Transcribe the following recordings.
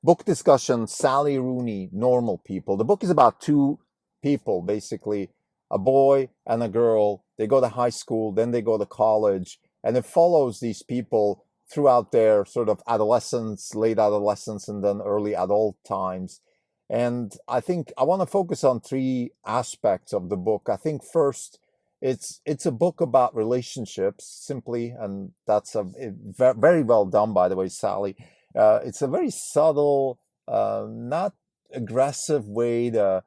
book discussion, Sally Rooney, Normal People. The book is about two people, basically, a boy and a girl. They go to high school, then they go to college, and it follows these people throughout their sort of adolescence, late adolescence, and then early adult times. And I think I want to focus on three aspects of the book. I think first, it's a book about relationships simply, and that's very well done, by the way, Sally. It's a very subtle, not aggressive way to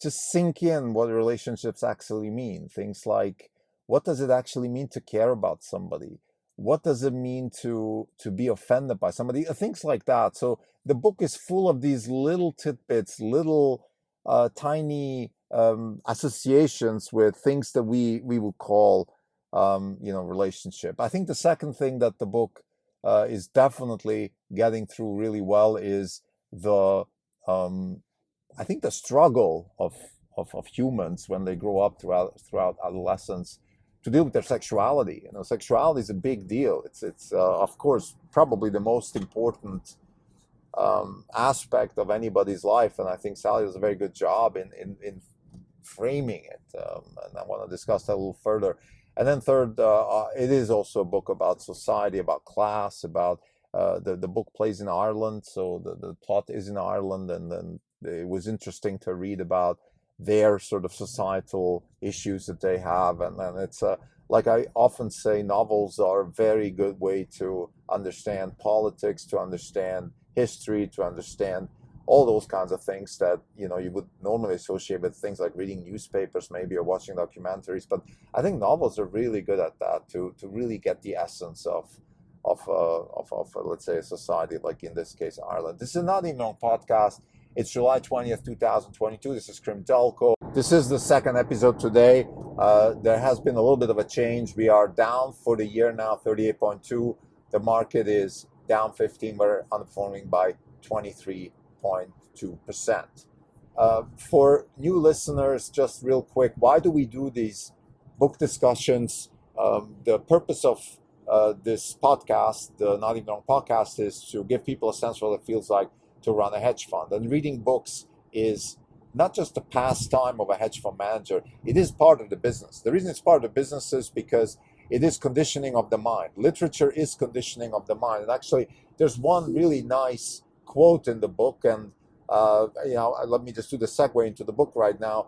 just sink in what relationships actually mean. Things like, what does it actually mean to care about somebody? What does it mean to be offended by somebody? Things like that. So the book is full of these little tidbits, little tiny associations with things that we would call relationship. I think the second thing that the book is definitely getting through really well is the I think the struggle of humans when they grow up throughout adolescence to deal with their sexuality. Sexuality is a big deal. It's of course probably the most important aspect of anybody's life, and I think Sally does a very good job in framing it. And I want to discuss that a little further. And then third, it is also a book about society, about class, about the book plays in Ireland, so the plot is in Ireland, and then it was interesting to read about their sort of societal issues that they have. And then it's like I often say, novels are a very good way to understand politics, to understand history, to understand all those kinds of things that you would normally associate with things like reading newspapers maybe, or watching documentaries. But I think novels are really good at that, to really get the essence of let's say a society, like in this case Ireland. This is not even on podcast. It's July 20th, 2022. This is Krim Delko. This is the second episode today. There has been a little bit of a change. We are down for the year now, 38.2. The market is down 15. We're underperforming by 23.2%. For new listeners, just real quick, why do we do these book discussions? The purpose of this podcast, the Not Even Wrong podcast, is to give people a sense of what it feels like to run a hedge fund. And reading books is not just the pastime of a hedge fund manager, it is part of the business. The reason it's part of the business is because it is conditioning of the mind. Literature is conditioning of the mind. And actually, there's one really nice quote in the book, and let me just do the segue into the book right now.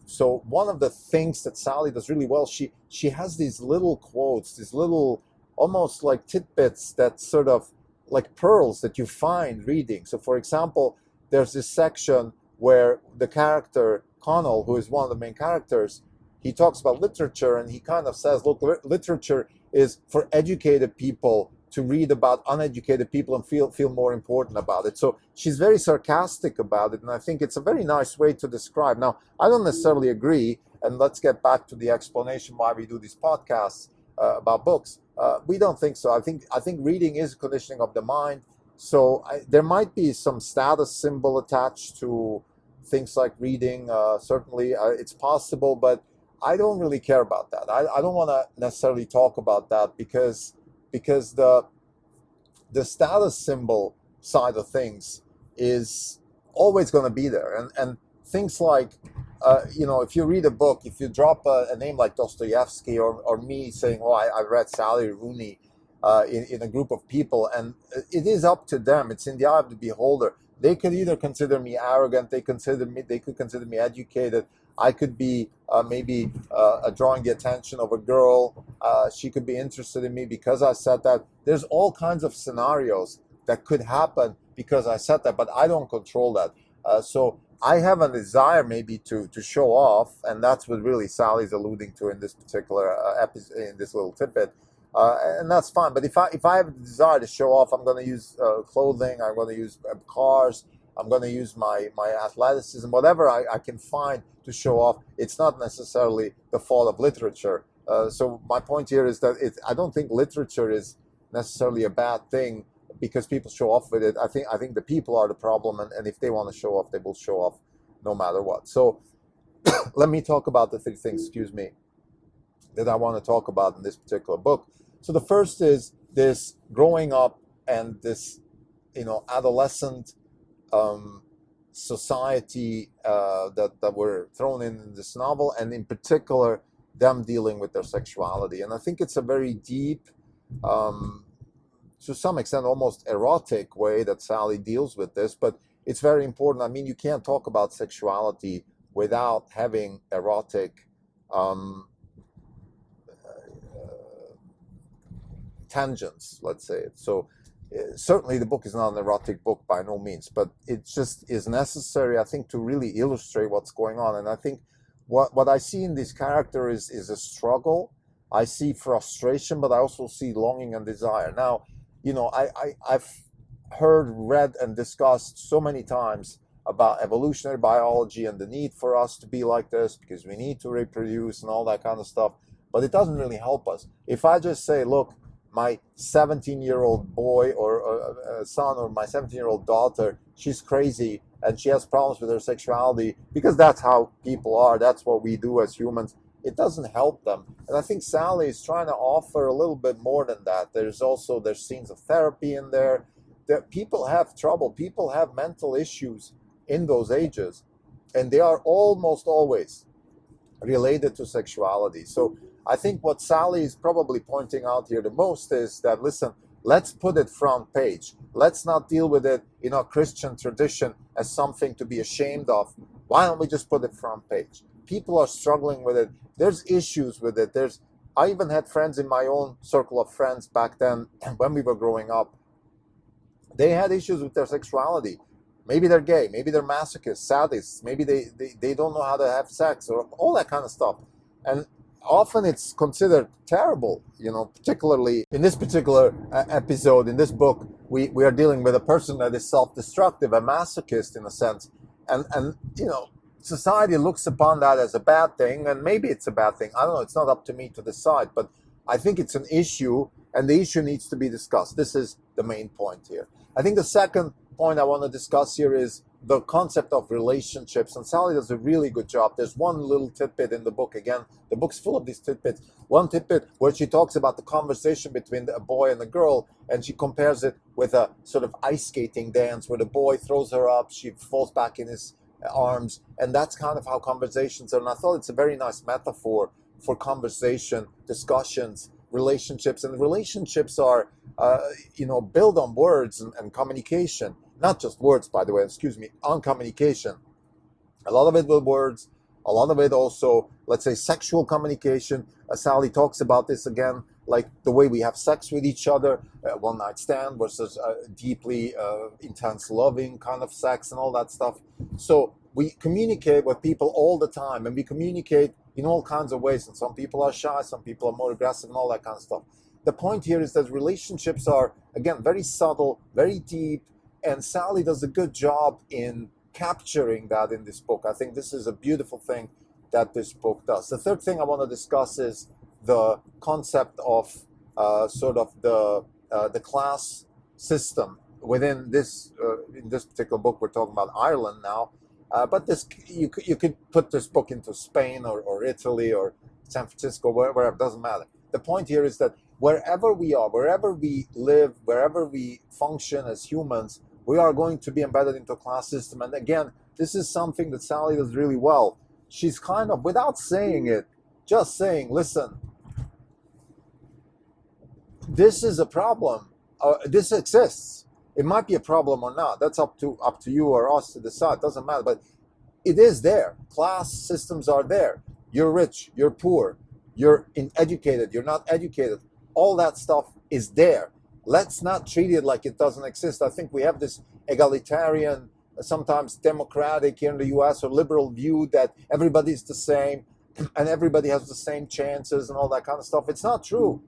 So one of the things that Sally does really well, she has these little quotes, these little almost like tidbits that sort of like pearls that you find reading. So for example, there's this section where the character Connell, who is one of the main characters, he talks about literature, and he kind of says, look, literature is for educated people to read about uneducated people and feel more important about it. So she's very sarcastic about it, and I think it's a very nice way to describe. Now, I don't necessarily agree, and let's get back to the explanation why we do these podcasts about books. We don't think so. I think reading is conditioning of the mind. So there might be some status symbol attached to things like reading. Certainly, it's possible, but I don't really care about that. I don't want to necessarily talk about that because the status symbol side of things is always going to be there, and things like if you read a book, if you drop a name like Dostoevsky or me saying, oh, I read Sally Rooney in a group of people, and it is up to them. It's in the eye of the beholder. They could either consider me arrogant, they could consider me educated. I could be maybe drawing the attention of a girl. She could be interested in me because I said that. There's all kinds of scenarios that could happen because I said that, but I don't control that. So I have a desire maybe to show off, and that's what really Sally's alluding to in this particular episode, in this little tidbit. And that's fine. But if I have a desire to show off, I'm going to use clothing, I'm going to use cars, I'm going to use my athleticism, whatever I can find to show off. It's not necessarily the fault of literature. So my point here is that I don't think literature is necessarily a bad thing because people show off with it. I think the people are the problem, and if they want to show off, they will show off no matter what. So let me talk about the three things, that I want to talk about in this particular book. So the first is this growing up and this adolescent society that were thrown in this novel, and in particular them dealing with their sexuality. And I think it's a very deep, to some extent almost erotic way that Sally deals with this, but it's very important. I mean, you can't talk about sexuality without having erotic tangents, let's say. So certainly the book is not an erotic book by no means, but it just is necessary, I think, to really illustrate what's going on. And I think what I see in this character is a struggle. I see frustration, but I also see longing and desire. Now, I've heard, read, and discussed so many times about evolutionary biology and the need for us to be like this because we need to reproduce and all that kind of stuff, but it doesn't really help us. If I just say, look, my 17-year-old boy or son, or my 17-year-old daughter, she's crazy and she has problems with her sexuality, because that's how people are, that's what we do as humans, it doesn't help them. And I think Sally is trying to offer a little bit more than that. There's scenes of therapy in there. That people have trouble, people have mental issues in those ages, and they are almost always related to sexuality. So I think what Sally is probably pointing out here the most is that, listen, let's put it front page. Let's not deal with it in our Christian tradition as something to be ashamed of. Why don't we just put it front page? People are struggling with it. There's issues with it. I even had friends in my own circle of friends back then when we were growing up. They had issues with their sexuality. Maybe they're gay, maybe they're masochists, sadists, maybe they don't know how to have sex, or all that kind of stuff. And often it's considered terrible, particularly in this particular episode, in this book, we are dealing with a person that is self-destructive, a masochist in a sense. And society looks upon that as a bad thing, and maybe it's a bad thing. I don't know, it's not up to me to decide, but I think it's an issue, and the issue needs to be discussed. This is the main point here. I think the second point I want to discuss here is the concept of relationships, and Sally does a really good job. There's one little tidbit in the book. Again, the book's full of these tidbits. One tidbit where she talks about the conversation between a boy and a girl, and she compares it with a sort of ice skating dance where the boy throws her up, she falls back in his arms, and that's kind of how conversations are. And I thought it's a very nice metaphor for conversation, discussions, relationships. And relationships are built on words and communication. Not just words, by the way, on communication. A lot of it with words, a lot of it also, let's say, sexual communication. Sally talks about this again, like the way we have sex with each other, one night stand versus deeply intense loving kind of sex and all that stuff. So we communicate with people all the time, and we communicate in all kinds of ways. And some people are shy, some people are more aggressive and all that kind of stuff. The point here is that relationships are, again, very subtle, very deep, and Sally does a good job in capturing that in this book. I think this is a beautiful thing that this book does. The third thing I want to discuss is the concept of sort of the class system within this. In this particular book, we're talking about Ireland now, but this you could put this book into Spain or Italy or San Francisco, wherever, it doesn't matter. The point here is that wherever we are, wherever we live, wherever we function as humans, we are going to be embedded into a class system. And again, this is something that Sally does really well. She's kind of, without saying it, just saying, listen, this is a problem. This exists. It might be a problem or not. That's up to you or us to decide. It doesn't matter. But it is there. Class systems are there. You're rich. You're poor. You're educated. You're not educated. All that stuff is there. Let's not treat it like it doesn't exist. I think we have this egalitarian, sometimes democratic here in the US, or liberal view that everybody's the same and everybody has the same chances and all that kind of stuff. It's not true.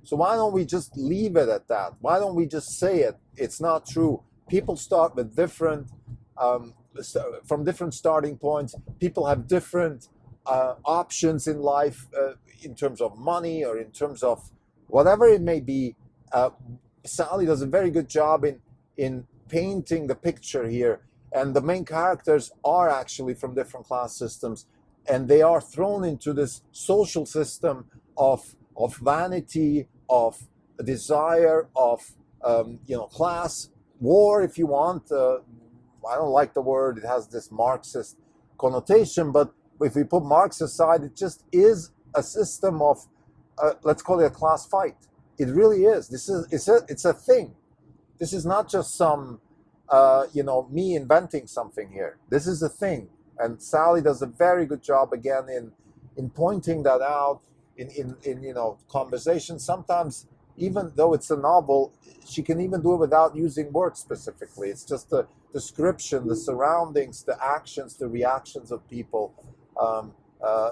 So why don't we just leave it at that? Why don't we just say it? It's not true. People start with from different starting points. People have different options in life in terms of money or in terms of whatever it may be. Sally does a very good job in painting the picture here, and the main characters are actually from different class systems, and they are thrown into this social system of vanity, of desire, of class war, if you want. I don't like the word. It has this Marxist connotation, but if we put Marx aside, it just is a system of, let's call it a class fight. It really is. It's a thing. This is not just some, me inventing something here. This is a thing. And Sally does a very good job again in pointing that out in conversation. Sometimes, even though it's a novel, she can even do it without using words specifically. It's just the description, the surroundings, the actions, the reactions of people. Um, uh,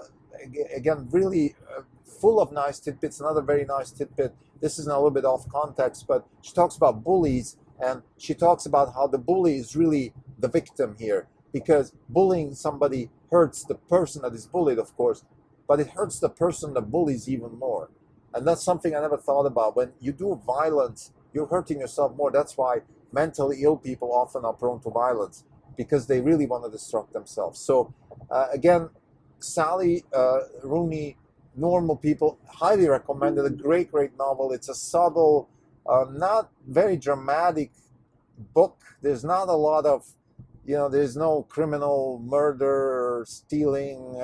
Again, really full of nice tidbits. Another very nice tidbit. This is a little bit off context, but she talks about bullies, and she talks about how the bully is really the victim here, because bullying somebody hurts the person that is bullied, of course, but it hurts the person that bullies even more. And that's something I never thought about. When you do violence, you're hurting yourself more. That's why mentally ill people often are prone to violence, because they really want to destruct themselves. So, again, Sally Rooney, Normal People, highly recommended. A great, great novel. It's a subtle, not very dramatic book. There's not a lot of, there's no criminal murder, stealing,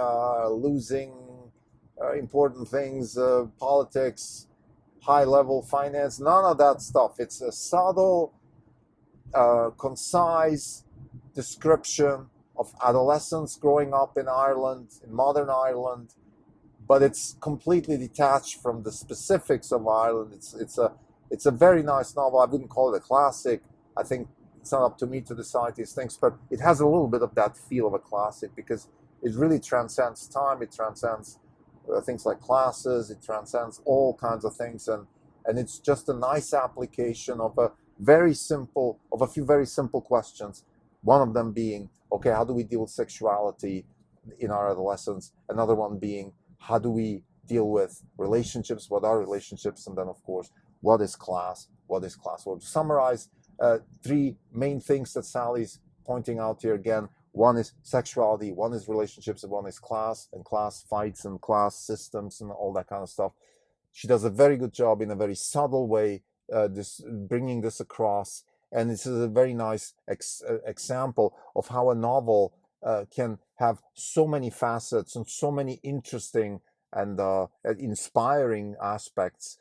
losing important things, politics, high level finance, none of that stuff. It's a subtle, concise description of adolescents growing up in Ireland, in modern Ireland, but it's completely detached from the specifics of Ireland. It's a very nice novel. I wouldn't call it a classic. I think it's not up to me to decide these things, but it has a little bit of that feel of a classic, because it really transcends time. It transcends things like classes. It transcends all kinds of things, and it's just a nice application of a few very simple questions. One of them being, okay, how do we deal with sexuality in our adolescence? Another one being, how do we deal with relationships? What are relationships? And then, of course, what is class? What is class? Well, to summarize, three main things that Sally's pointing out here again. One is sexuality, one is relationships, and one is class, and class fights and class systems and all that kind of stuff. She does a very good job in a very subtle way, bringing this across. And this is a very nice example of how a novel can have so many facets and so many interesting and inspiring aspects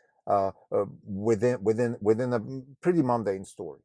within a pretty mundane story.